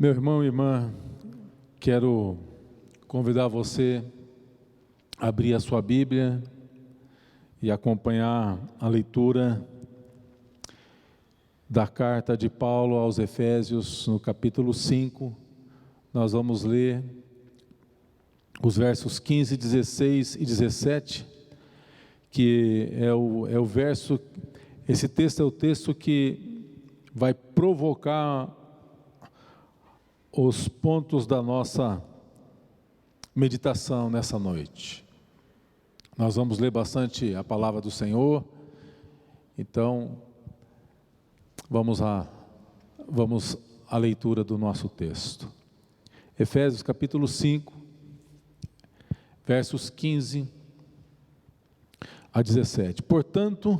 Meu irmão e irmã, quero convidar você a abrir a sua Bíblia e acompanhar a leitura da carta de Paulo aos Efésios, no capítulo 5. Nós vamos ler os versos 15, 16 e 17, que é o verso, esse texto é o texto que vai provocar os pontos da nossa meditação nessa noite. Nós vamos ler bastante a palavra do Senhor, então vamos à leitura do nosso texto. Efésios capítulo 5, versos 15 a 17. Portanto,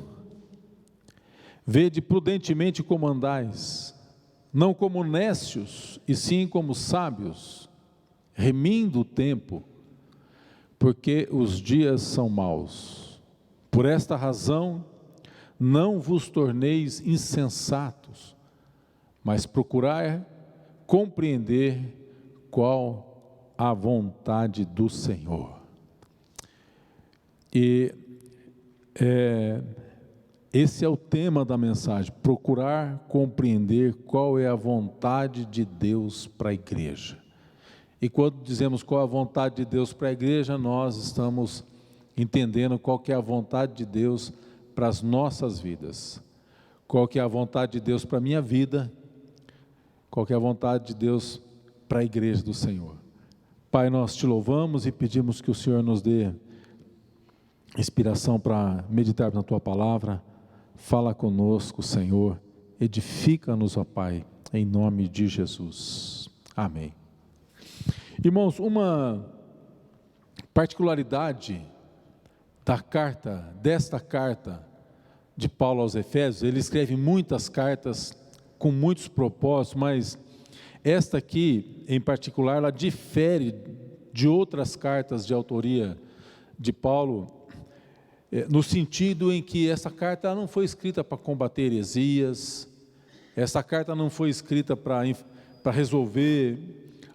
vede prudentemente como andais, não como nécios, e sim como sábios, remindo o tempo, porque os dias são maus. Por esta razão, não vos torneis insensatos, mas procurai compreender qual a vontade do Senhor. E esse é o tema da mensagem: procurar compreender qual é a vontade de Deus para a igreja. E quando dizemos qual é a vontade de Deus para a igreja, nós estamos entendendo qual que é a vontade de Deus para as nossas vidas. Qual que é a vontade de Deus para a minha vida, qual que é a vontade de Deus para a igreja do Senhor. Pai, nós te louvamos e pedimos que o Senhor nos dê inspiração para meditar na tua palavra. Fala conosco, Senhor, edifica-nos, ó Pai, em nome de Jesus. Amém. Irmãos, uma particularidade desta carta de Paulo aos Efésios, ele escreve muitas cartas com muitos propósitos, mas esta aqui, em particular, ela difere de outras cartas de autoria de Paulo, no sentido em que essa carta não foi escrita para combater heresias, essa carta não foi escrita para resolver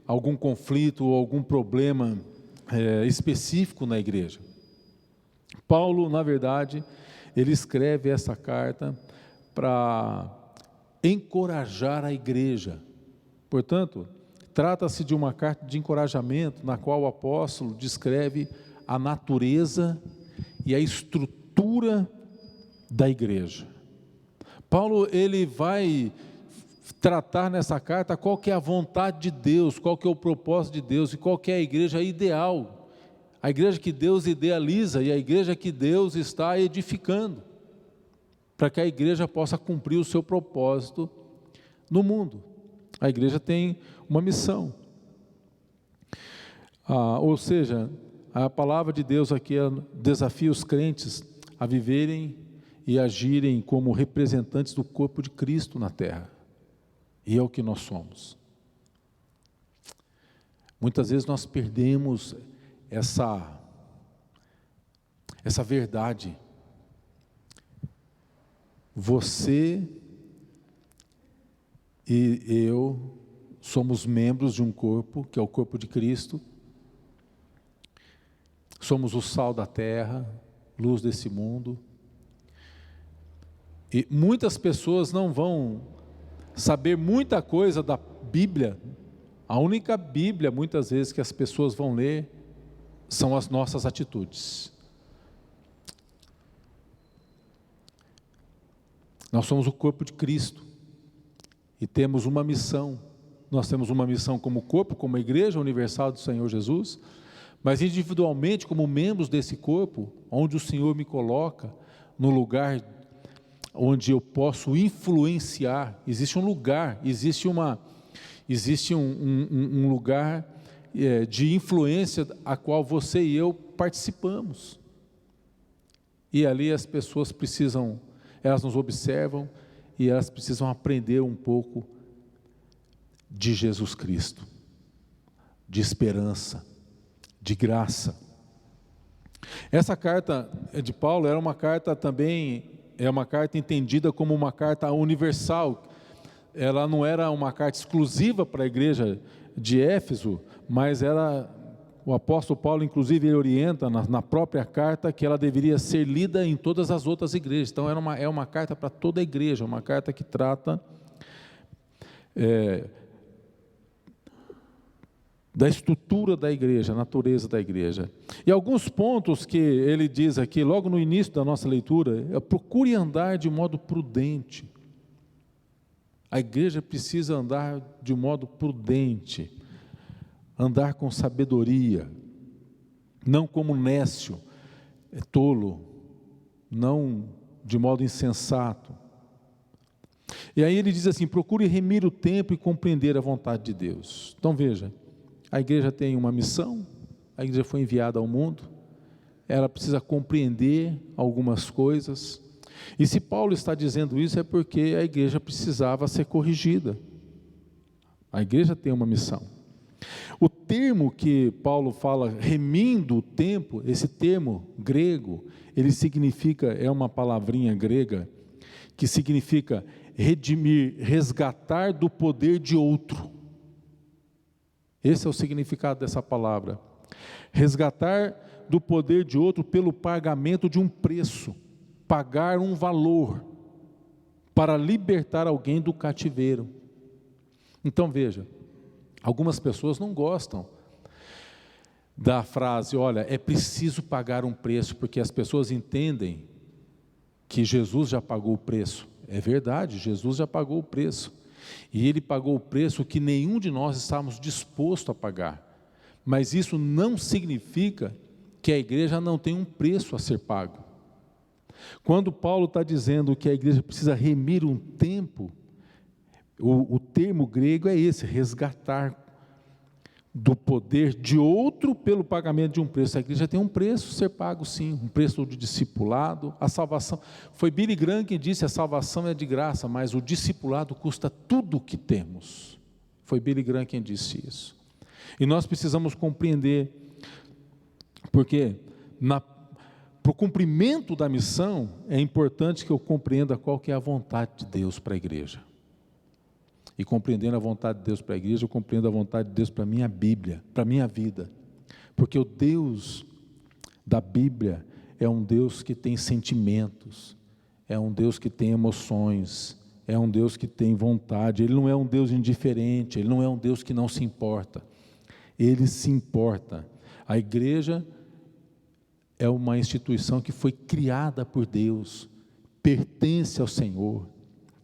algum conflito ou algum problema específico na igreja. Paulo, na verdade, ele escreve essa carta para encorajar a igreja. Portanto, trata-se de uma carta de encorajamento, na qual o apóstolo descreve a natureza e a estrutura da igreja. Paulo, ele vai tratar nessa carta qual que é a vontade de Deus, qual que é o propósito de Deus e qual que é a igreja ideal, a igreja que Deus idealiza e a igreja que Deus está edificando, para que a igreja possa cumprir o seu propósito no mundo. A igreja tem uma missão, ou seja, a palavra de Deus aqui desafia os crentes a viverem e agirem como representantes do corpo de Cristo na terra, e é o que nós somos. Muitas vezes nós perdemos essa verdade. Você e eu somos membros de um corpo, que é o corpo de Cristo. Somos o sal da terra, luz desse mundo. E muitas pessoas não vão saber muita coisa da Bíblia. A única Bíblia, muitas vezes, que as pessoas vão ler são as nossas atitudes. Nós somos o corpo de Cristo e temos uma missão. Nós temos uma missão como corpo, como igreja universal do Senhor Jesus, mas individualmente como membros desse corpo, onde o Senhor me coloca, no lugar onde eu posso influenciar. Existe um lugar, existe um lugar de influência a qual você e eu participamos, e ali as pessoas precisam, elas nos observam e elas precisam aprender um pouco de Jesus Cristo, de esperança, de graça. Essa carta de Paulo é uma carta entendida como uma carta universal, ela não era uma carta exclusiva para a igreja de Éfeso, mas o apóstolo Paulo, inclusive, ele orienta na própria carta que ela deveria ser lida em todas as outras igrejas. Então, é uma carta para toda a igreja, uma carta que trata da estrutura da igreja, a natureza da igreja. E alguns pontos que ele diz aqui, logo no início da nossa leitura, procure andar de modo prudente. A igreja precisa andar de modo prudente, andar com sabedoria, não como nécio, tolo, não de modo insensato. E aí ele diz assim, procure remir o tempo e compreender a vontade de Deus. Então veja, a igreja tem uma missão, a igreja foi enviada ao mundo, ela precisa compreender algumas coisas, e se Paulo está dizendo isso é porque a igreja precisava ser corrigida. A igreja tem uma missão. O termo que Paulo fala, remindo o tempo, esse termo grego, ele significa, é uma palavrinha grega, que significa redimir, resgatar do poder de outro. Esse é o significado dessa palavra. Resgatar do poder de outro pelo pagamento de um preço, pagar um valor, para libertar alguém do cativeiro. Então veja, algumas pessoas não gostam da frase, olha, é preciso pagar um preço, porque as pessoas entendem que Jesus já pagou o preço. É verdade, Jesus já pagou o preço. E Ele pagou o preço que nenhum de nós estávamos disposto a pagar. Mas isso não significa que a igreja não tem um preço a ser pago. Quando Paulo está dizendo que a igreja precisa remir um tempo, o termo grego é esse, resgatar do poder de outro pelo pagamento de um preço. A igreja tem um preço a ser pago, sim, um preço de discipulado. A salvação, foi Billy Graham quem disse, a salvação é de graça, mas o discipulado custa tudo o que temos. Foi Billy Graham quem disse isso. E nós precisamos compreender, porque para o cumprimento da missão, é importante que eu compreenda qual que é a vontade de Deus para a igreja. E compreendendo a vontade de Deus para a igreja, eu compreendo a vontade de Deus para a minha Bíblia, para a minha vida. Porque o Deus da Bíblia é um Deus que tem sentimentos, é um Deus que tem emoções, é um Deus que tem vontade. Ele não é um Deus indiferente, Ele não é um Deus que não se importa. Ele se importa. A igreja é uma instituição que foi criada por Deus, pertence ao Senhor.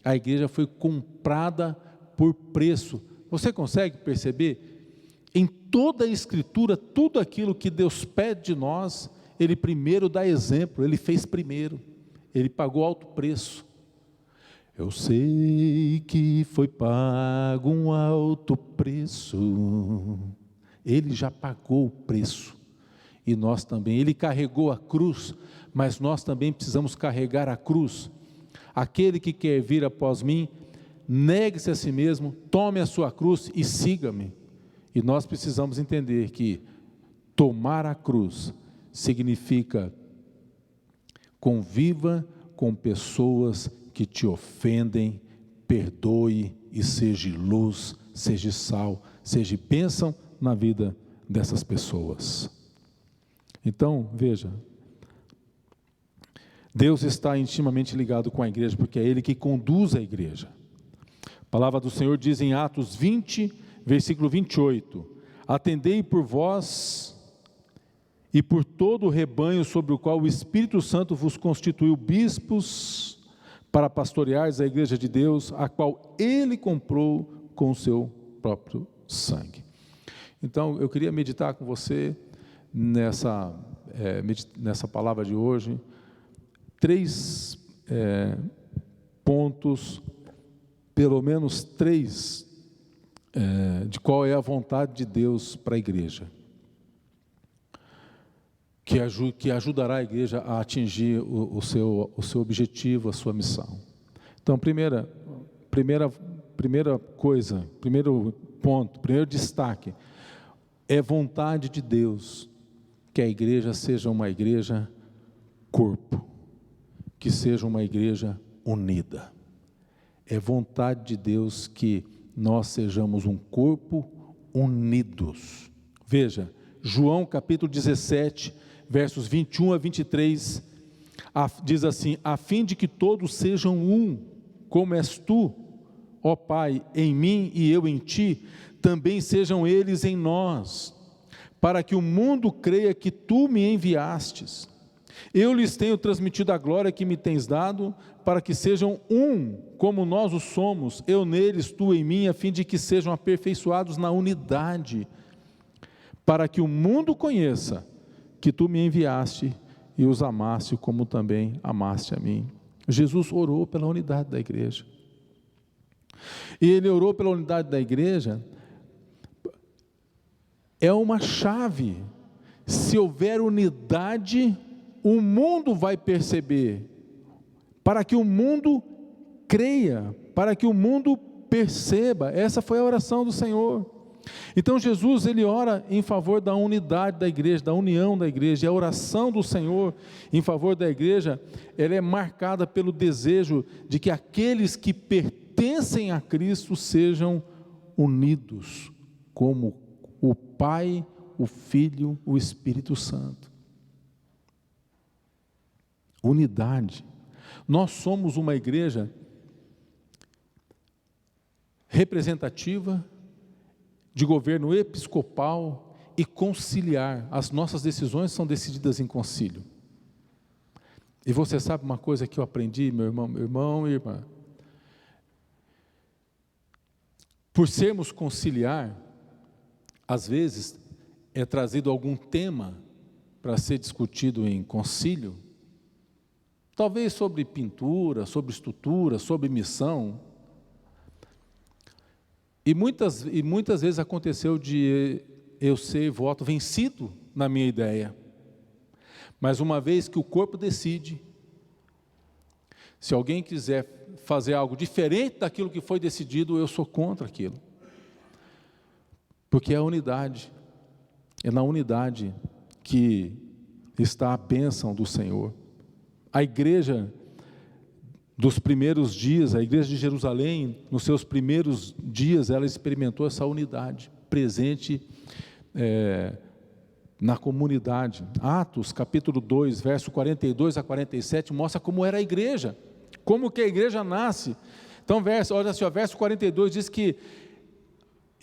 A igreja foi comprada por preço. Você consegue perceber? Em toda a Escritura, tudo aquilo que Deus pede de nós, Ele primeiro dá exemplo, Ele fez primeiro, Ele pagou alto preço. Eu sei que foi pago um alto preço, Ele já pagou o preço, e nós também. Ele carregou a cruz, mas nós também precisamos carregar a cruz. Aquele que quer vir após mim, negue-se a si mesmo, tome a sua cruz e siga-me. E nós precisamos entender que tomar a cruz significa conviva com pessoas que te ofendem, perdoe e seja luz, seja sal, seja bênção na vida dessas pessoas. Então, veja, Deus está intimamente ligado com a igreja, porque é Ele que conduz a igreja. A palavra do Senhor diz em Atos 20, versículo 28, atendei por vós e por todo o rebanho sobre o qual o Espírito Santo vos constituiu bispos para pastoreares a igreja de Deus, a qual Ele comprou com o seu próprio sangue. Então, eu queria meditar com você nessa palavra de hoje, 3 pontos, pelo menos 3, de qual é a vontade de Deus para a igreja, que ajudará a igreja a atingir o seu objetivo, a sua missão. Então, primeira coisa, primeiro ponto, primeiro destaque, é vontade de Deus que a igreja seja uma igreja corpo, que seja uma igreja unida. É vontade de Deus que nós sejamos um corpo unidos. Veja, João capítulo 17, versos 21 a 23, diz assim: a fim de que todos sejam um, como és tu, ó Pai, em mim e eu em ti, também sejam eles em nós, para que o mundo creia que tu me enviastes. Eu lhes tenho transmitido a glória que me tens dado, para que sejam um, como nós o somos, eu neles, tu em mim, a fim de que sejam aperfeiçoados na unidade, para que o mundo conheça que tu me enviaste e os amaste como também amaste a mim. Jesus orou pela unidade da igreja. E ele orou pela unidade da igreja, é uma chave. Se houver unidade, o mundo vai perceber, para que o mundo creia, para que o mundo perceba. Essa foi a oração do Senhor. Então Jesus, ele ora em favor da unidade da igreja, da união da igreja, e a oração do Senhor em favor da igreja, ela é marcada pelo desejo de que aqueles que pertencem a Cristo sejam unidos, como o Pai, o Filho, o Espírito Santo. Unidade. Nós somos uma igreja representativa, de governo episcopal e conciliar. As nossas decisões são decididas em concílio. E você sabe uma coisa que eu aprendi, meu irmão e irmã? Por sermos conciliar, às vezes é trazido algum tema para ser discutido em concílio, talvez sobre pintura, sobre estrutura, sobre missão. E muitas vezes aconteceu de eu ser voto vencido na minha ideia. Mas uma vez que o corpo decide, se alguém quiser fazer algo diferente daquilo que foi decidido, eu sou contra aquilo. Porque é a unidade, é na unidade que está a bênção do Senhor. A igreja dos primeiros dias, a igreja de Jerusalém, nos seus primeiros dias, ela experimentou essa unidade presente na comunidade. Atos capítulo 2, verso 42 a 47, mostra como era a igreja, como que a igreja nasce. Então, olha assim, verso 42 diz que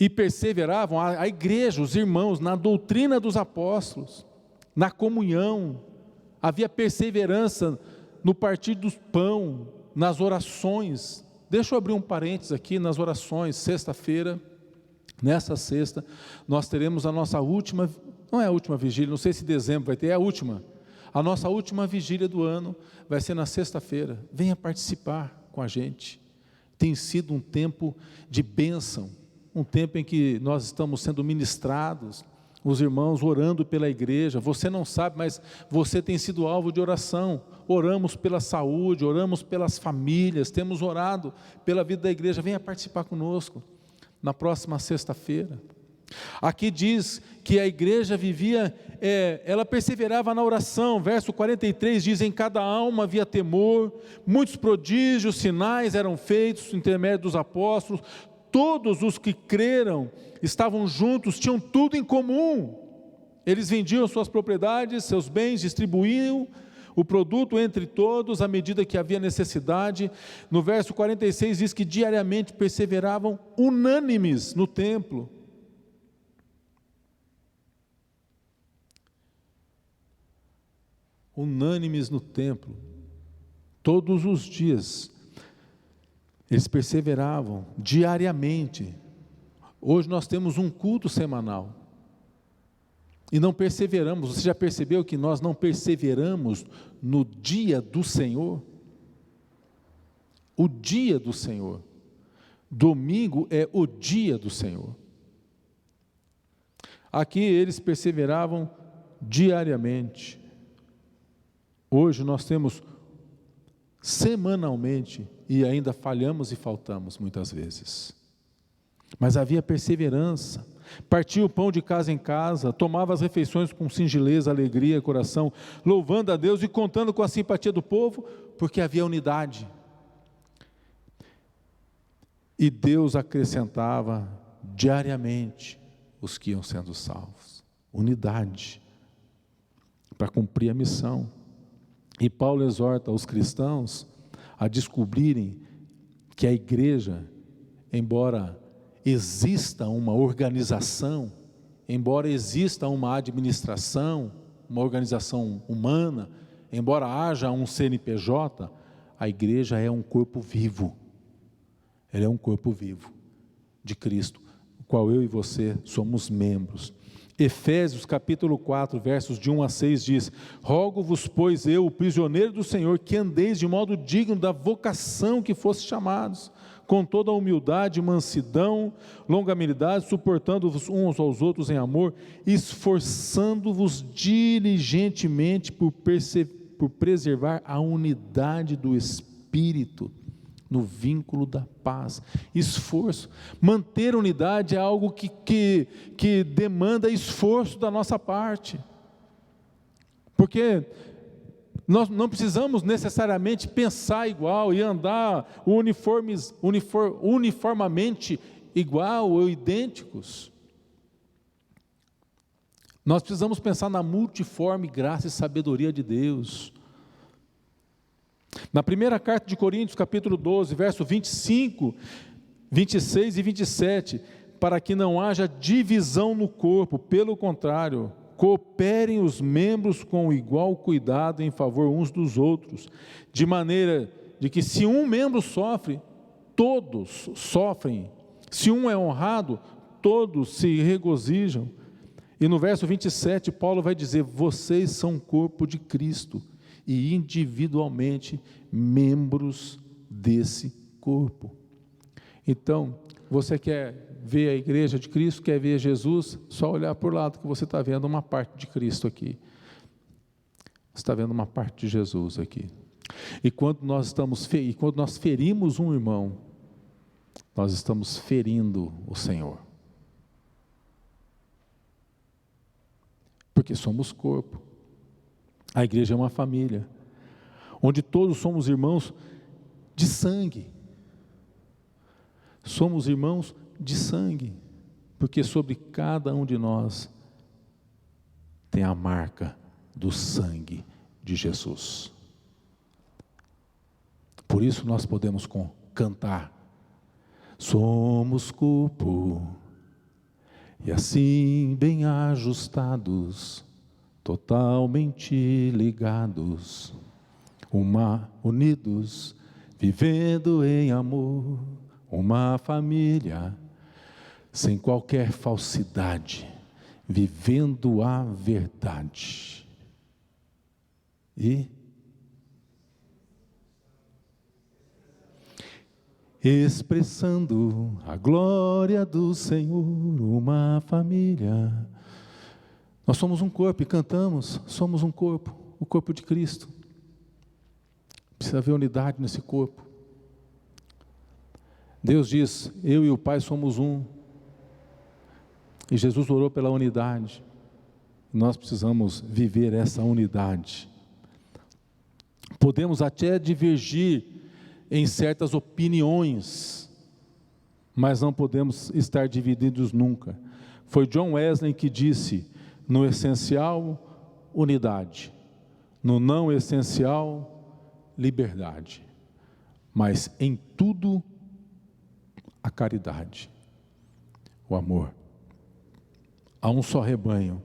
e perseveravam a igreja, os irmãos, na doutrina dos apóstolos, na comunhão, havia perseverança no partir do pão, nas orações. Deixa eu abrir um parênteses aqui, nas orações. Sexta-feira, nessa sexta, nós teremos a nossa última, não é a última vigília, não sei se dezembro vai ter, é a última. A nossa última vigília do ano vai ser na sexta-feira. Venha participar com a gente. Tem sido um tempo de bênção, um tempo em que nós estamos sendo ministrados, os irmãos orando pela igreja. Você não sabe, mas você tem sido alvo de oração. Oramos pela saúde, oramos pelas famílias, temos orado pela vida da igreja. Venha participar conosco na próxima sexta-feira. Aqui diz que a igreja vivia, ela perseverava na oração. Verso 43 diz: em cada alma havia temor, muitos prodígios, sinais eram feitos por intermédio dos apóstolos. Todos os que creram estavam juntos, tinham tudo em comum. Eles vendiam suas propriedades, seus bens, distribuíam o produto entre todos à medida que havia necessidade. No verso 46 diz que diariamente perseveravam unânimes no templo. Unânimes no templo, todos os dias. Eles perseveravam diariamente. Hoje nós temos um culto semanal e não perseveramos. Você já percebeu que nós não perseveramos no dia do Senhor? O dia do Senhor. Domingo é o dia do Senhor. Aqui eles perseveravam diariamente. Hoje nós temos semanalmente e ainda falhamos e faltamos muitas vezes. Mas havia perseverança. Partia o pão de casa em casa, tomava as refeições com singeleza, alegria, coração, louvando a Deus e contando com a simpatia do povo, porque havia unidade. e Deus acrescentava diariamente os que iam sendo salvos. Unidade para cumprir a missão. E Paulo exorta os cristãos a descobrirem que a igreja, embora exista uma organização, embora exista uma administração, uma organização humana, embora haja um CNPJ, a igreja é um corpo vivo. Ela é um corpo vivo de Cristo, o qual eu e você somos membros. Efésios capítulo 4, versos de 1 a 6 diz: rogo-vos, pois eu, o prisioneiro do Senhor, que andeis de modo digno da vocação que fosse chamados, com toda a humildade, mansidão, longanimidade, suportando-vos uns aos outros em amor, esforçando-vos diligentemente por preservar a unidade do Espírito, no vínculo da paz. Esforço, manter a unidade é algo que demanda esforço da nossa parte, porque nós não precisamos necessariamente pensar igual e andar uniformemente igual ou idênticos. Nós precisamos pensar na multiforme graça e sabedoria de Deus. Na primeira carta de Coríntios, capítulo 12, verso 25, 26 e 27, para que não haja divisão no corpo, pelo contrário, cooperem os membros com igual cuidado em favor uns dos outros, de maneira de que se um membro sofre, todos sofrem, se um é honrado, todos se regozijam. E no verso 27, Paulo vai dizer: vocês são o corpo de Cristo, e individualmente membros desse corpo. Então, você quer ver a igreja de Cristo, quer ver Jesus, só olhar por lado que você está vendo uma parte de Cristo aqui. Você está vendo uma parte de Jesus aqui. E quando nós ferimos um irmão, nós estamos ferindo o Senhor. Porque somos corpo. A igreja é uma família, onde todos somos irmãos de sangue. Somos irmãos de sangue, porque sobre cada um de nós tem a marca do sangue de Jesus. Por isso nós podemos cantar: somos corpo, e assim bem ajustados, totalmente ligados, unidos, vivendo em amor, uma família, sem qualquer falsidade, vivendo a verdade. E expressando a glória do Senhor, uma família. Nós somos um corpo e cantamos, somos um corpo, o corpo de Cristo. Precisa haver unidade nesse corpo. Deus diz: eu e o Pai somos um. E Jesus orou pela unidade. Nós precisamos viver essa unidade. Podemos até divergir em certas opiniões, mas não podemos estar divididos nunca. Foi John Wesley que disse: no essencial, unidade; no não essencial, liberdade; mas em tudo, a caridade, o amor. Há um só rebanho,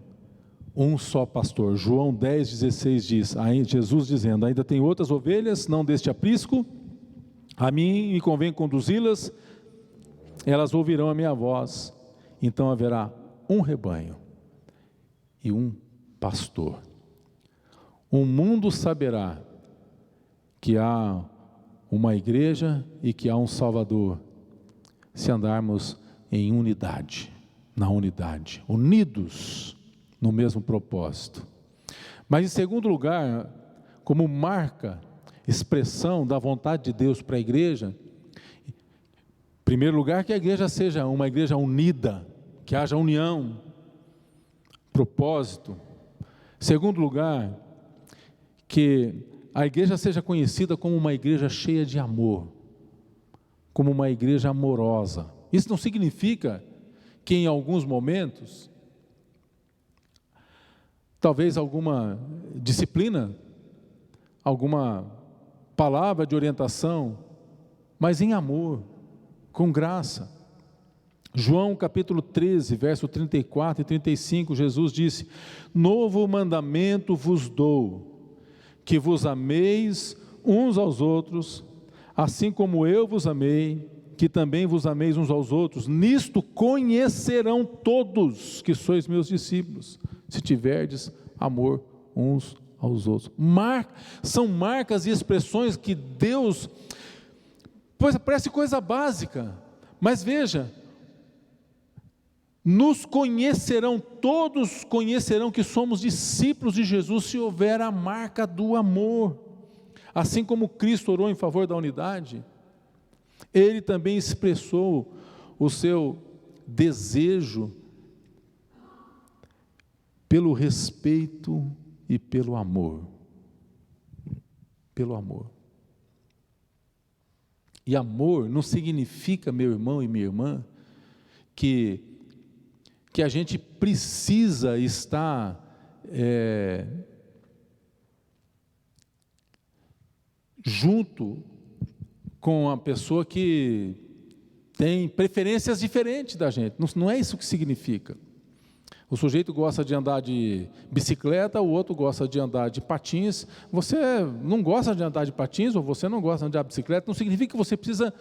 um só pastor. João 10,16 diz, Jesus dizendo: ainda tem outras ovelhas, não deste aprisco, a mim me convém conduzi-las, elas ouvirão a minha voz, então haverá um rebanho e um pastor. O mundo saberá que há uma igreja e que há um Salvador, se andarmos em unidade, na unidade, unidos no mesmo propósito. Mas em segundo lugar, como marca, expressão da vontade de Deus para a igreja, em primeiro lugar, que a igreja seja uma igreja unida, que haja união, propósito. Segundo lugar, que a igreja seja conhecida como uma igreja cheia de amor, como uma igreja amorosa. Isso não significa que em alguns momentos, talvez alguma disciplina, alguma palavra de orientação, mas em amor, com graça. João capítulo 13, verso 34 e 35, Jesus disse: novo mandamento vos dou, que vos ameis uns aos outros, assim como eu vos amei, que também vos ameis uns aos outros. Nisto conhecerão todos que sois meus discípulos, se tiverdes amor uns aos outros. São marcas e expressões que Deus, pois parece coisa básica, mas veja, nos conhecerão, todos conhecerão que somos discípulos de Jesus, se houver a marca do amor. Assim como Cristo orou em favor da unidade, Ele também expressou o seu desejo pelo respeito e pelo amor. Pelo amor. E amor não significa, meu irmão e minha irmã, que a gente precisa estar junto com a pessoa que tem preferências diferentes da gente. Não é isso que significa. O sujeito gosta de andar de bicicleta, o outro gosta de andar de patins. Você não gosta de andar de patins, ou você não gosta de andar de bicicleta, não significa que você precisa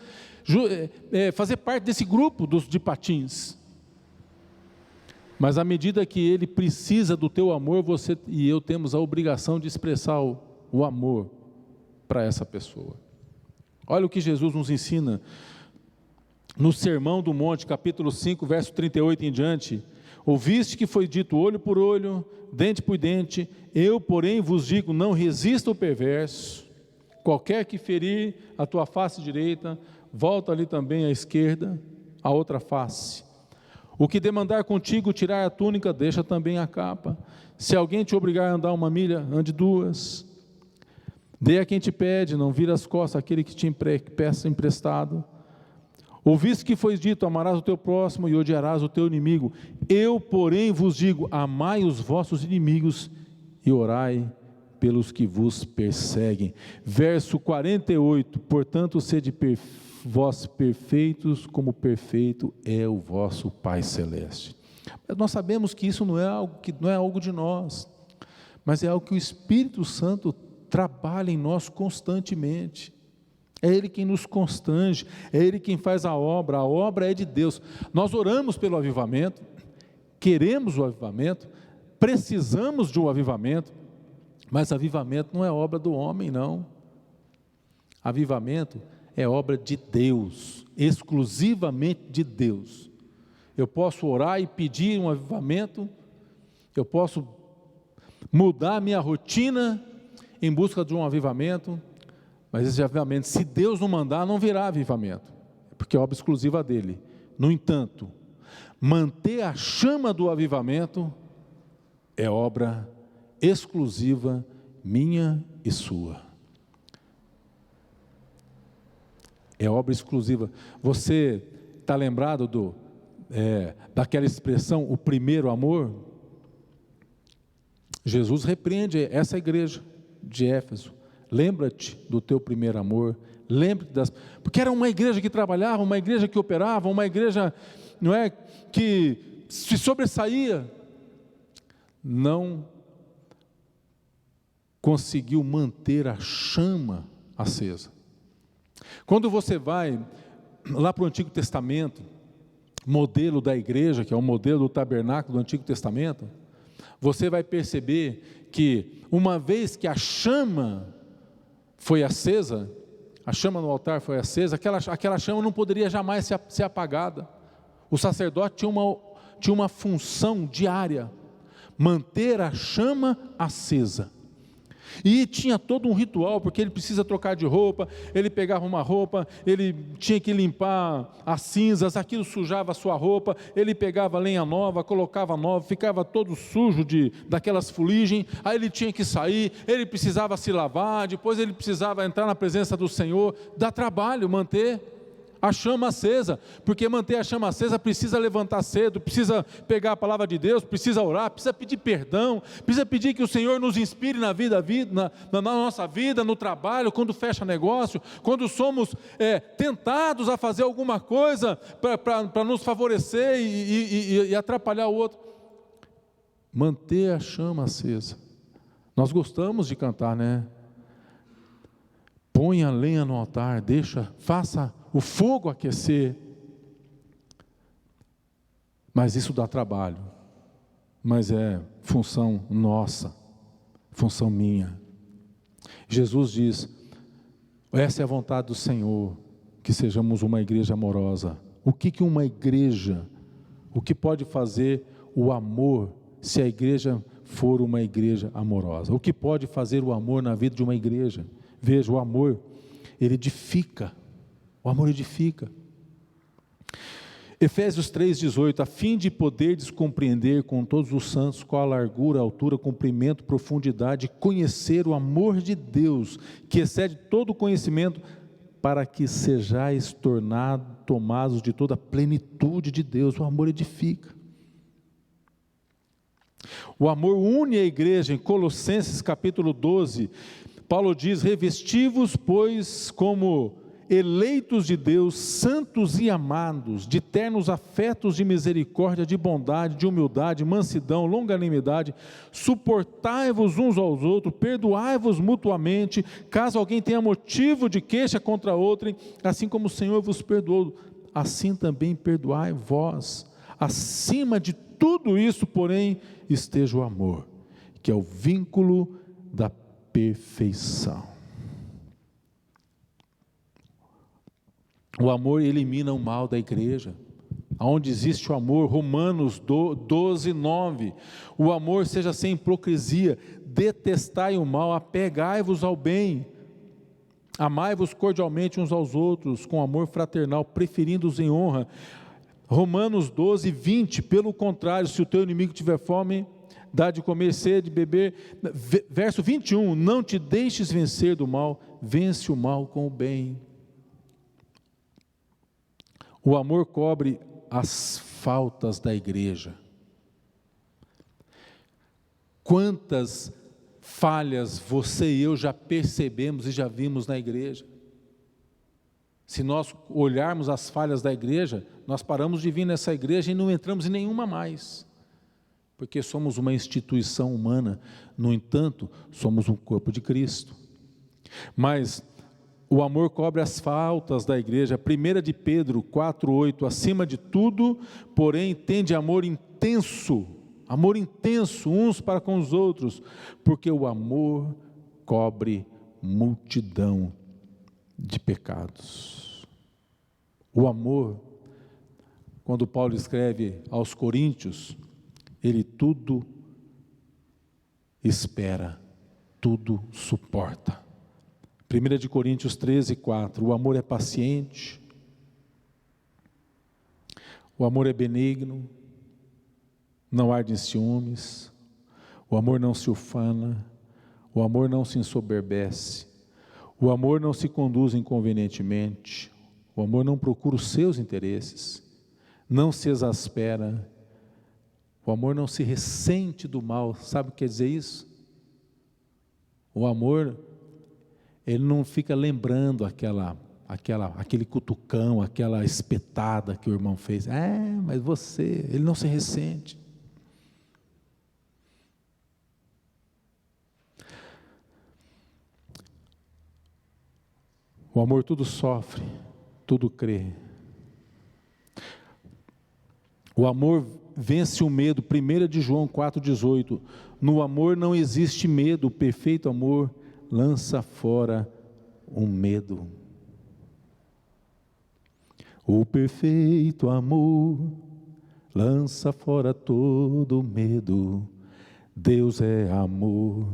fazer parte desse grupo de patins. Mas à medida que ele precisa do teu amor, você e eu temos a obrigação de expressar o amor para essa pessoa. Olha o que Jesus nos ensina no Sermão do Monte, capítulo 5, verso 38 em diante. Ouviste que foi dito olho por olho, dente por dente, eu porém vos digo, não resista ao perverso. Qualquer que ferir a tua face direita, volta ali também à esquerda, a outra face. O que demandar contigo tirar a túnica, deixa também a capa. Se alguém te obrigar a andar 1 milha, ande 2. Dê a quem te pede, não vira as costas àquele que te peça emprestado. Ouviste que foi dito, amarás o teu próximo e odiarás o teu inimigo. Eu, porém, vos digo, amai os vossos inimigos e orai pelos que vos perseguem. Verso 48, portanto, sede vós perfeitos, como perfeito é o vosso Pai Celeste. Mas nós sabemos que isso não é algo de nós, mas é algo que o Espírito Santo trabalha em nós constantemente. É Ele quem nos constrange, é Ele quem faz a obra é de Deus. Nós oramos pelo avivamento, queremos o avivamento, precisamos de um avivamento, mas avivamento não é obra do homem, não. Avivamento é obra de Deus, exclusivamente de Deus. Eu posso orar e pedir um avivamento, eu posso mudar a minha rotina em busca de um avivamento, mas esse avivamento, se Deus não mandar, não virá avivamento, porque é obra exclusiva dele. No entanto, manter a chama do avivamento é obra exclusiva minha e sua. É obra exclusiva. Você está lembrado daquela expressão, o primeiro amor? Jesus repreende essa igreja de Éfeso. Lembra-te do teu primeiro amor, lembra-te porque era uma igreja que trabalhava, uma igreja que operava, uma igreja, não é, que se sobressaía, não conseguiu manter a chama acesa. Quando você vai lá para o Antigo Testamento, modelo da igreja, que é o modelo do tabernáculo do Antigo Testamento, você vai perceber que uma vez que a chama foi acesa, a chama no altar foi acesa, aquela chama não poderia jamais ser apagada. O sacerdote tinha uma função diária, manter a chama acesa. E tinha todo um ritual, porque ele precisa trocar de roupa, ele pegava uma roupa, ele tinha que limpar as cinzas, aquilo sujava a sua roupa, ele pegava lenha nova, colocava nova, ficava todo sujo daquelas fuligens, aí ele tinha que sair, ele precisava se lavar, depois ele precisava entrar na presença do Senhor. Dá trabalho manter a chama acesa, porque manter a chama acesa precisa levantar cedo, precisa pegar a palavra de Deus, precisa orar, precisa pedir perdão, precisa pedir que o Senhor nos inspire na nossa vida, no trabalho, quando fecha negócio, quando somos tentados a fazer alguma coisa para nos favorecer e atrapalhar o outro. Manter a chama acesa. Nós gostamos de cantar, né? Põe a lenha no altar, faça o fogo aquecer. Mas isso dá trabalho. Mas é função nossa, função minha. Jesus diz: essa é a vontade do Senhor, que sejamos uma igreja amorosa. O que uma igreja, o que pode fazer o amor, se a igreja for uma igreja amorosa? O que pode fazer o amor na vida de uma igreja? Veja, o amor, ele edifica. O amor edifica. Efésios 3,18: a fim de poderdes compreender com todos os santos qual a largura, altura, comprimento, profundidade, conhecer o amor de Deus, que excede todo o conhecimento, para que sejais tomados de toda a plenitude de Deus. O amor edifica. O amor une a igreja. Em Colossenses capítulo 12, Paulo diz: revesti-vos, pois, como eleitos de Deus, santos e amados, de ternos afetos de misericórdia, de bondade, de humildade, mansidão, longanimidade, suportai-vos uns aos outros, perdoai-vos mutuamente, caso alguém tenha motivo de queixa contra outrem, assim como o Senhor vos perdoou, assim também perdoai vós. Acima de tudo isso, porém, esteja o amor, que é o vínculo da perfeição. O amor elimina o mal da igreja. Onde existe o amor, Romanos 12, 9, o amor seja sem hipocrisia, detestai o mal, apegai-vos ao bem, amai-vos cordialmente uns aos outros, com amor fraternal, preferindo-os em honra. Romanos 12, 20, pelo contrário, se o teu inimigo tiver fome, dá de comer, sede, beber. Verso 21, não te deixes vencer do mal, vence o mal com o bem. O amor cobre as faltas da igreja. Quantas falhas você e eu já percebemos e já vimos na igreja? Se nós olharmos as falhas da igreja, nós paramos de vir nessa igreja e não entramos em nenhuma mais, porque somos uma instituição humana. No entanto, somos um corpo de Cristo. Mas o amor cobre as faltas da igreja. 1 de Pedro 4,8, acima de tudo, porém, tende amor intenso uns para com os outros, porque o amor cobre multidão de pecados. O amor, quando Paulo escreve aos Coríntios, ele tudo espera, tudo suporta. 1 de Coríntios 13, 4, o amor é paciente, o amor é benigno, não arde em ciúmes, o amor não se ufana, o amor não se ensoberbece, o amor não se conduz inconvenientemente, o amor não procura os seus interesses, não se exaspera, o amor não se ressente do mal. Sabe o que quer dizer isso? O amor, ele não fica lembrando aquele cutucão, aquela espetada que o irmão fez. Mas ele não se ressente. O amor tudo sofre, tudo crê. O amor vence o medo. 1 de João 4,18, no amor não existe medo, o perfeito amor lança fora o medo. O perfeito amor lança fora todo medo. Deus é amor,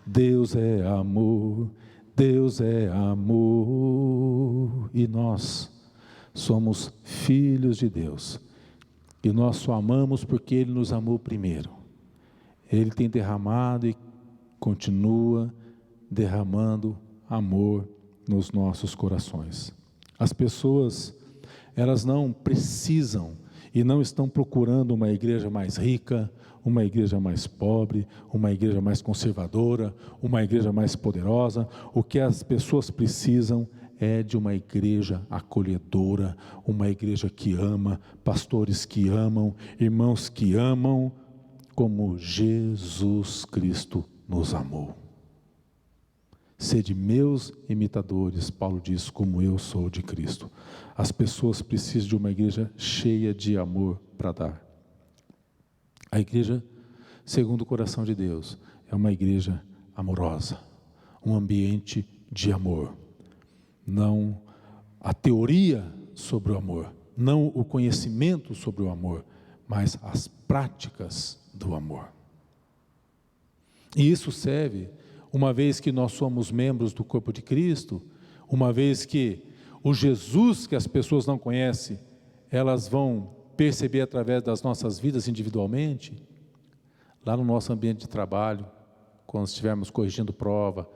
Deus é amor, Deus é amor. E nós somos filhos de Deus. E nós só amamos porque Ele nos amou primeiro. Ele tem derramado e continua derramando amor nos nossos corações. As pessoas elas não precisam e não estão procurando uma igreja mais rica, uma igreja mais pobre, uma igreja mais conservadora, uma igreja mais poderosa. O que as pessoas precisam é de uma igreja acolhedora, uma igreja que ama, pastores que amam, irmãos que amam, como Jesus Cristo nos amou. Sede meus imitadores, Paulo diz, como eu sou de Cristo. As pessoas precisam de uma igreja cheia de amor para dar. A igreja, segundo o coração de Deus, é uma igreja amorosa, um ambiente de amor. Não a teoria sobre o amor, não o conhecimento sobre o amor, mas as práticas do amor. E isso serve, uma vez que nós somos membros do corpo de Cristo, uma vez que o Jesus que as pessoas não conhecem, elas vão perceber através das nossas vidas individualmente, lá no nosso ambiente de trabalho, quando estivermos corrigindo prova,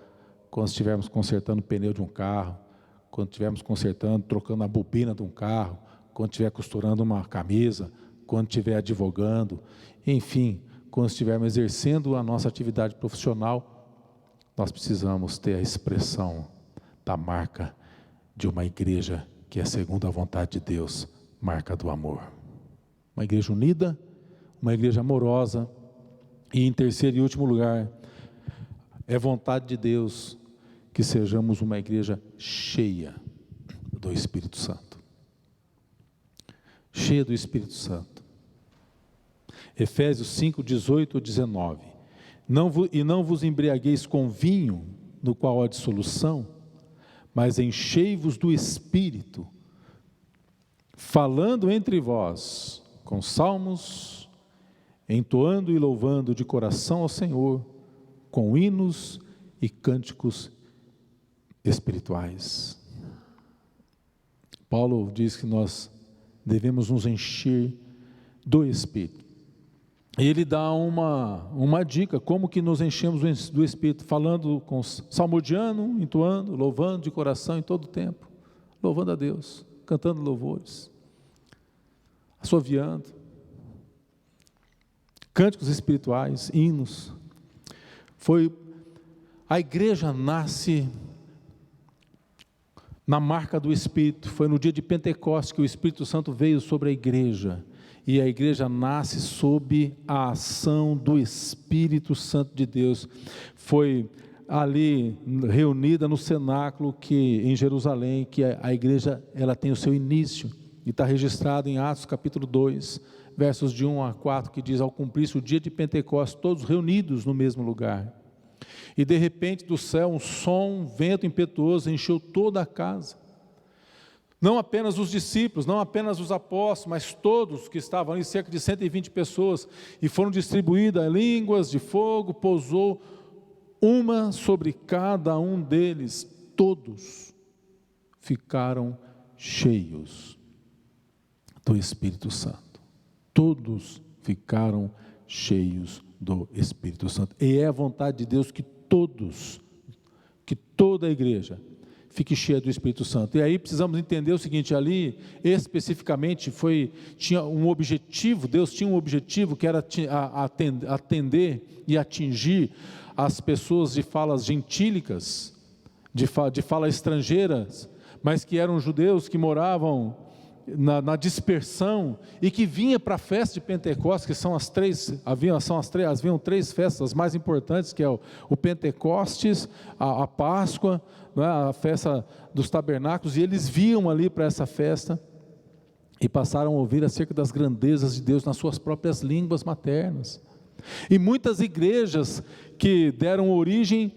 quando estivermos consertando o pneu de um carro, quando estivermos consertando, trocando a bobina de um carro, quando estiver costurando uma camisa, quando estiver advogando, enfim, quando estivermos exercendo a nossa atividade profissional, nós precisamos ter a expressão da marca de uma igreja que é segundo a vontade de Deus, marca do amor. Uma igreja unida, uma igreja amorosa, e em terceiro e último lugar, é vontade de Deus que sejamos uma igreja cheia do Espírito Santo. Cheia do Espírito Santo. Efésios 5, 18 e 19. E não vos embriagueis com vinho, no qual há dissolução, mas enchei-vos do Espírito, falando entre vós com salmos, entoando e louvando de coração ao Senhor, com hinos e cânticos espirituais. Paulo diz que nós devemos nos encher do Espírito. E ele dá uma dica, como que nos enchemos do Espírito, falando, salmodiando, entoando, louvando de coração em todo o tempo, louvando a Deus, cantando louvores, assoviando, cânticos espirituais, hinos. A igreja nasce na marca do Espírito. Foi no dia de Pentecostes que o Espírito Santo veio sobre a igreja, e a igreja nasce sob a ação do Espírito Santo de Deus. Foi ali reunida no cenáculo em Jerusalém, que a igreja ela tem o seu início, e está registrado em Atos capítulo 2, versos de 1 a 4, que diz: ao cumprir-se o dia de Pentecostes, todos reunidos no mesmo lugar, e de repente do céu um som, um vento impetuoso encheu toda a casa. Não apenas os discípulos, não apenas os apóstolos, mas todos que estavam ali, cerca de 120 pessoas, e foram distribuídas línguas de fogo, pousou uma sobre cada um deles. Todos ficaram cheios do Espírito Santo. Todos ficaram cheios do Espírito Santo. E é a vontade de Deus que toda a igreja fique cheia do Espírito Santo. E aí precisamos entender o seguinte: ali especificamente tinha um objetivo, Deus tinha um objetivo que era atender e atingir as pessoas de falas gentílicas, de fala estrangeiras, mas que eram judeus que moravam na dispersão e que vinha para a festa de Pentecostes, que haviam três festas mais importantes, que é o Pentecostes, a Páscoa, não é? A festa dos tabernáculos, e eles viam ali para essa festa e passaram a ouvir acerca das grandezas de Deus nas suas próprias línguas maternas. E muitas igrejas que deram origem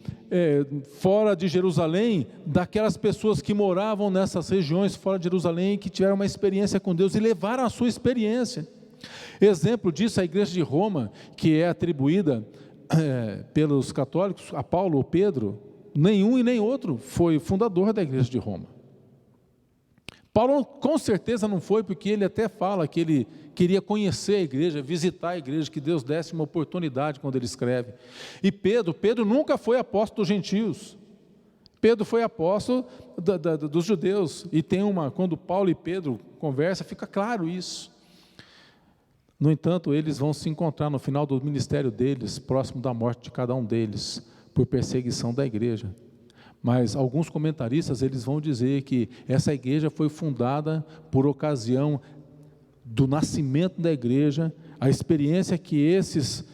fora de Jerusalém, daquelas pessoas que moravam nessas regiões fora de Jerusalém, que tiveram uma experiência com Deus e levaram a sua experiência. Exemplo disso, a igreja de Roma, que é atribuída pelos católicos a Paulo ou Pedro. Nenhum e nem outro foi fundador da igreja de Roma. Paulo com certeza não foi, porque ele até fala que ele queria conhecer a igreja, visitar a igreja, que Deus desse uma oportunidade quando ele escreve. E Pedro nunca foi apóstolo dos gentios. Pedro foi apóstolo dos judeus, e quando Paulo e Pedro conversam, fica claro isso. No entanto, eles vão se encontrar no final do ministério deles, próximo da morte de cada um deles, por perseguição da igreja. Mas alguns comentaristas, eles vão dizer que essa igreja foi fundada por ocasião do nascimento da igreja, a experiência que esses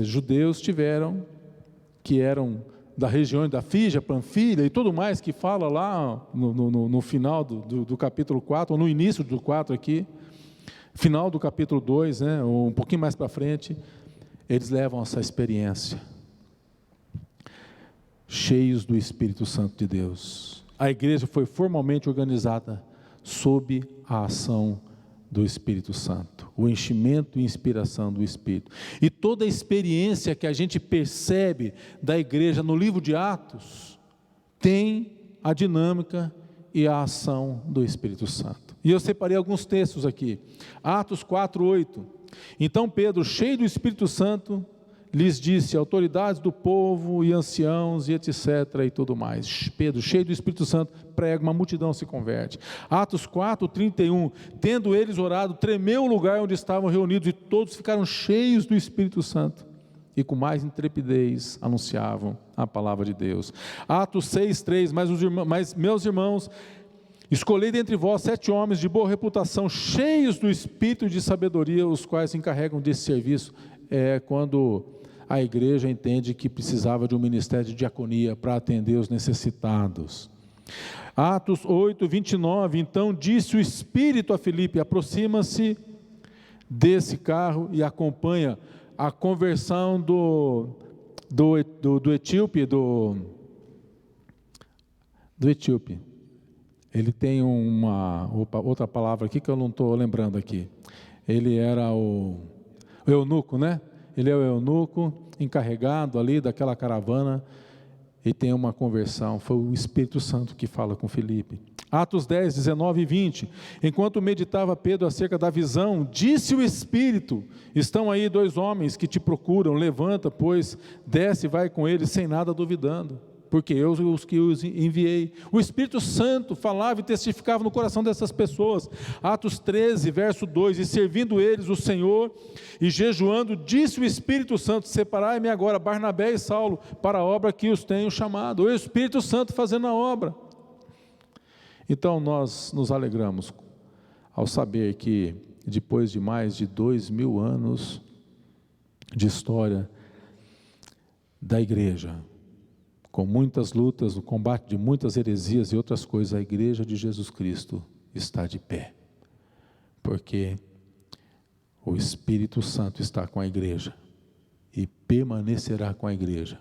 judeus tiveram, que eram da região da Frígia, Panfilha e tudo mais, que fala lá no final do capítulo 4, ou no início do 4 aqui, final do capítulo 2, né, ou um pouquinho mais para frente, eles levam essa experiência, cheios do Espírito Santo de Deus. A igreja foi formalmente organizada sob a ação do Espírito Santo, o enchimento e inspiração do Espírito. E toda a experiência que a gente percebe da igreja no livro de Atos, tem a dinâmica e a ação do Espírito Santo. E eu separei alguns textos aqui. Atos 4:8. Então Pedro, cheio do Espírito Santo, lhes disse: autoridades do povo e anciãos e etc. e tudo mais. Pedro, cheio do Espírito Santo, prega, uma multidão se converte. Atos 4:31. Tendo eles orado, tremeu o lugar onde estavam reunidos, e todos ficaram cheios do Espírito Santo, e com mais intrepidez anunciavam a palavra de Deus. Atos 6:3. Mas meus irmãos, escolhei dentre vós 7 homens de boa reputação, cheios do Espírito e de sabedoria, os quais se encarregam desse serviço. É quando a igreja entende que precisava de um ministério de diaconia para atender os necessitados. Atos 8:29. Então disse o Espírito a Filipe: aproxima-se desse carro e acompanha a conversão do etíope, do etíope. Ele tem outra palavra aqui que eu não estou lembrando aqui. Ele era o eunuco, né? Ele é o eunuco encarregado ali daquela caravana, e tem uma conversão. Foi o Espírito Santo que fala com Filipe. Atos 10:19 e 20. Enquanto meditava Pedro acerca da visão, disse o Espírito: estão aí 2 homens que te procuram, levanta, pois, desce e vai com eles, sem nada duvidando, porque eu os que os enviei. O Espírito Santo falava e testificava no coração dessas pessoas. Atos 13, verso 2, e servindo eles o Senhor, e jejuando, disse o Espírito Santo: separai-me agora Barnabé e Saulo, para a obra que os tenho chamado. O Espírito Santo fazendo a obra. Então nós nos alegramos ao saber que, depois de mais de 2000 anos de história da igreja, com muitas lutas, no combate de muitas heresias e outras coisas, a igreja de Jesus Cristo está de pé, porque o Espírito Santo está com a igreja e permanecerá com a igreja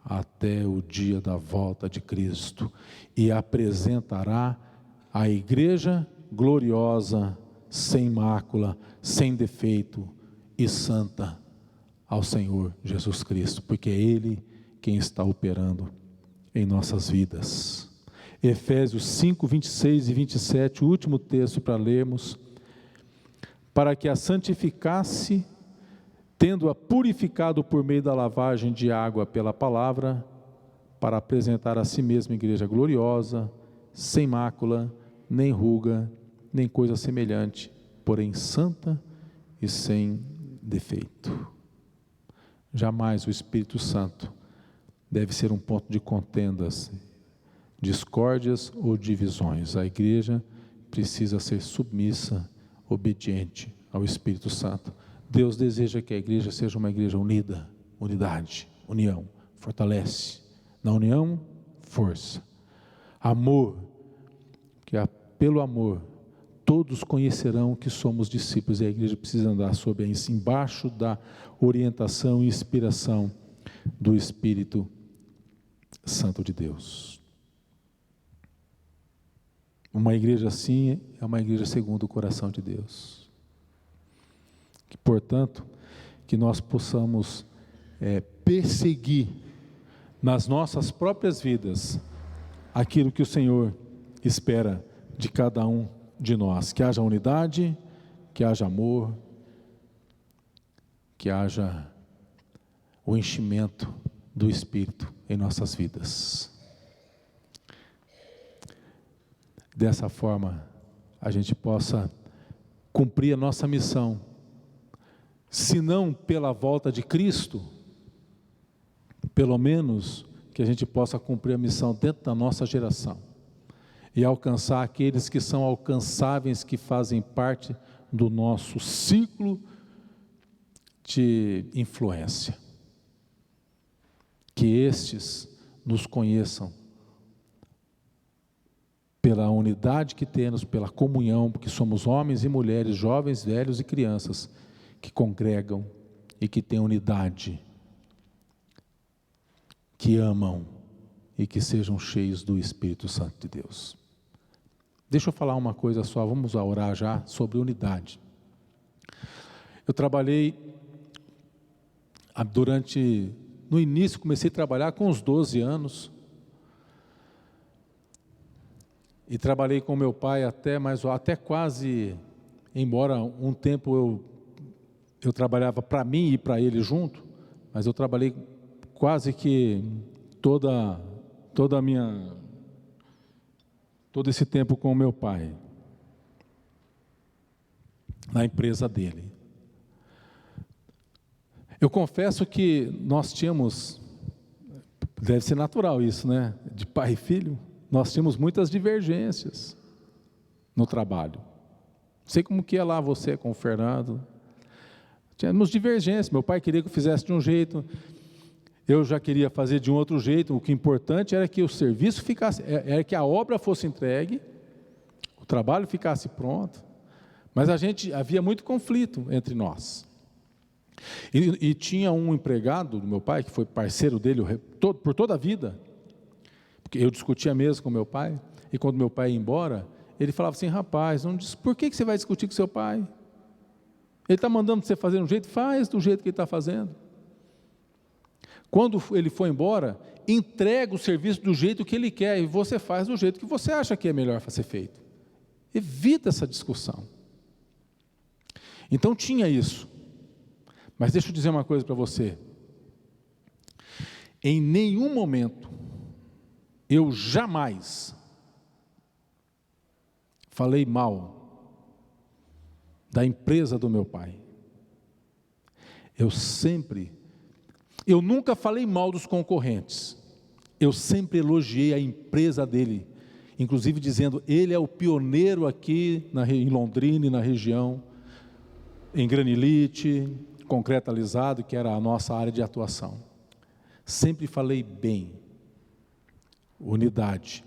até o dia da volta de Cristo, e apresentará a igreja gloriosa, sem mácula, sem defeito e santa ao Senhor Jesus Cristo, porque é Ele quem está operando em nossas vidas. Efésios 5, 26 e 27, o último texto para lermos: para que a santificasse, tendo-a purificado por meio da lavagem de água pela palavra, para apresentar a si mesma igreja gloriosa, sem mácula, nem ruga, nem coisa semelhante, porém santa e sem defeito. Jamais o Espírito Santo deve ser um ponto de contendas, discórdias ou divisões. A igreja precisa ser submissa, obediente ao Espírito Santo. Deus deseja que a igreja seja uma igreja unida, unidade, união, fortalece. Na união, força. Amor, que pelo amor todos conhecerão que somos discípulos, e a igreja precisa andar embaixo da orientação e inspiração do Espírito Santo de Deus. Uma igreja assim é uma igreja segundo o coração de Deus. Que, portanto, que nós possamos perseguir nas nossas próprias vidas aquilo que o Senhor espera de cada um de nós, que haja unidade, que haja amor, que haja o enchimento do Espírito em nossas vidas. Dessa forma, a gente possa cumprir a nossa missão, se não pela volta de Cristo, pelo menos que a gente possa cumprir a missão dentro da nossa geração e alcançar aqueles que são alcançáveis, que fazem parte do nosso ciclo de influência. Que estes nos conheçam pela unidade que temos, pela comunhão, porque somos homens e mulheres, jovens, velhos e crianças, que congregam e que têm unidade, que amam e que sejam cheios do Espírito Santo de Deus. Deixa eu falar uma coisa só, vamos orar já sobre unidade. Eu trabalhei no início comecei a trabalhar com uns 12 anos, e trabalhei com meu pai até quase, embora um tempo eu trabalhava para mim e para ele junto, mas eu trabalhei quase que todo esse tempo com o meu pai, na empresa dele. Eu confesso que nós tínhamos, deve ser natural isso, né? De pai e filho, nós tínhamos muitas divergências no trabalho. Não sei como que é lá você com o Fernando. Tínhamos divergências, meu pai queria que eu fizesse de um jeito, eu já queria fazer de um outro jeito. O que é importante era que o serviço ficasse, era que a obra fosse entregue, o trabalho ficasse pronto, mas havia muito conflito entre nós. E tinha um empregado do meu pai, que foi parceiro dele por toda a vida, porque eu discutia mesmo com meu pai, e quando meu pai ia embora, ele falava assim: rapaz, por que você vai discutir com seu pai? Ele está mandando você fazer de um jeito, faz do jeito que ele está fazendo. Quando ele for embora, entrega o serviço do jeito que ele quer, e você faz do jeito que você acha que é melhor ser feito. Evita essa discussão. Então tinha isso. Mas deixa eu dizer uma coisa para você. Em nenhum momento, eu jamais falei mal da empresa do meu pai. Eu nunca falei mal dos concorrentes. Eu sempre elogiei a empresa dele, inclusive dizendo: ele é o pioneiro aqui em Londrina e na região, em granilite, concreto alisado, que era a nossa área de atuação. Sempre falei bem. Unidade.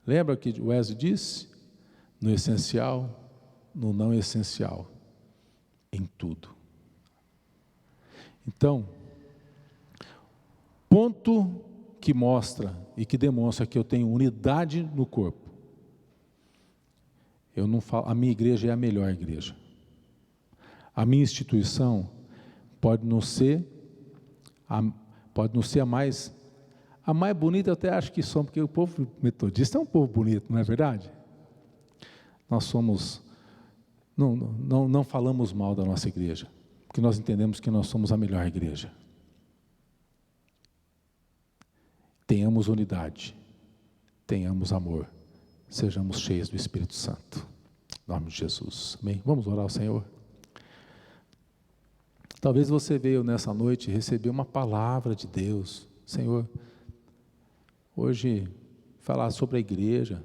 Lembra que o Wesley disse? No essencial, no não essencial, em tudo. Então, ponto que mostra e que demonstra que eu tenho unidade no corpo. Eu não falo, a minha igreja é a melhor igreja. A minha instituição pode não ser a mais bonita. Eu até acho que somos, porque o povo metodista é um povo bonito, não é verdade? Nós somos, não falamos mal da nossa igreja, porque nós entendemos que nós somos a melhor igreja. Tenhamos unidade, tenhamos amor, sejamos cheios do Espírito Santo. Em nome de Jesus, amém? Vamos orar ao Senhor. Talvez você veio nessa noite receber uma palavra de Deus. Senhor, hoje falar sobre a igreja,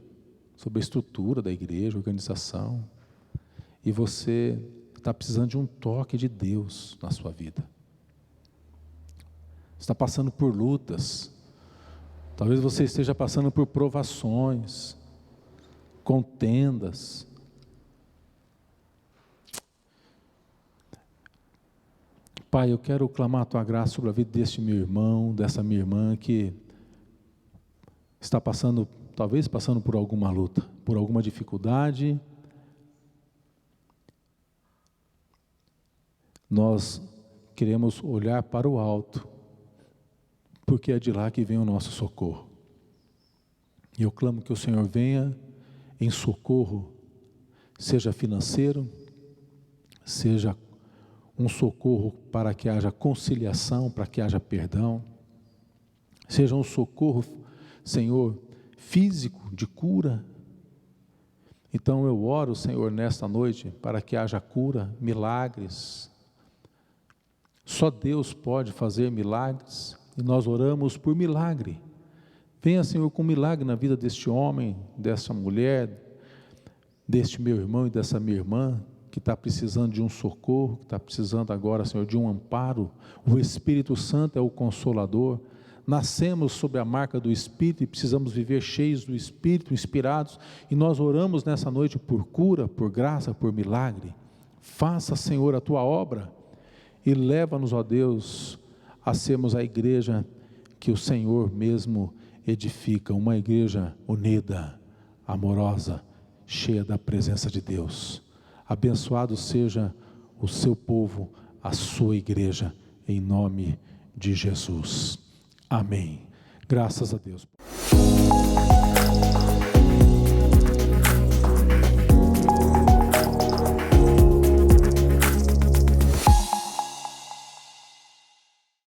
sobre a estrutura da igreja, organização, e você está precisando de um toque de Deus na sua vida. Está passando por lutas, talvez você esteja passando por provações, contendas. Pai, eu quero clamar a Tua graça sobre a vida deste meu irmão, dessa minha irmã que está talvez passando por alguma luta, por alguma dificuldade. Nós queremos olhar para o alto, porque é de lá que vem o nosso socorro. E eu clamo que o Senhor venha em socorro, seja financeiro, seja um socorro para que haja conciliação, para que haja perdão, seja um socorro, Senhor, físico, de cura, Então eu oro, Senhor, nesta noite, para que haja cura, milagres. Só Deus pode fazer milagres, e nós oramos por milagre. Venha, Senhor, com milagre na vida deste homem, dessa mulher, deste meu irmão e dessa minha irmã, que está precisando de um socorro, que está precisando agora, Senhor, de um amparo. O Espírito Santo é o Consolador. Nascemos sob a marca do Espírito e precisamos viver cheios do Espírito, inspirados, e nós oramos nessa noite por cura, por graça, por milagre. Faça, Senhor, a Tua obra e leva-nos, ó Deus, a sermos a igreja que o Senhor mesmo edifica, uma igreja unida, amorosa, cheia da presença de Deus. Abençoado seja o seu povo, a sua igreja, em nome de Jesus. Amém. Graças a Deus.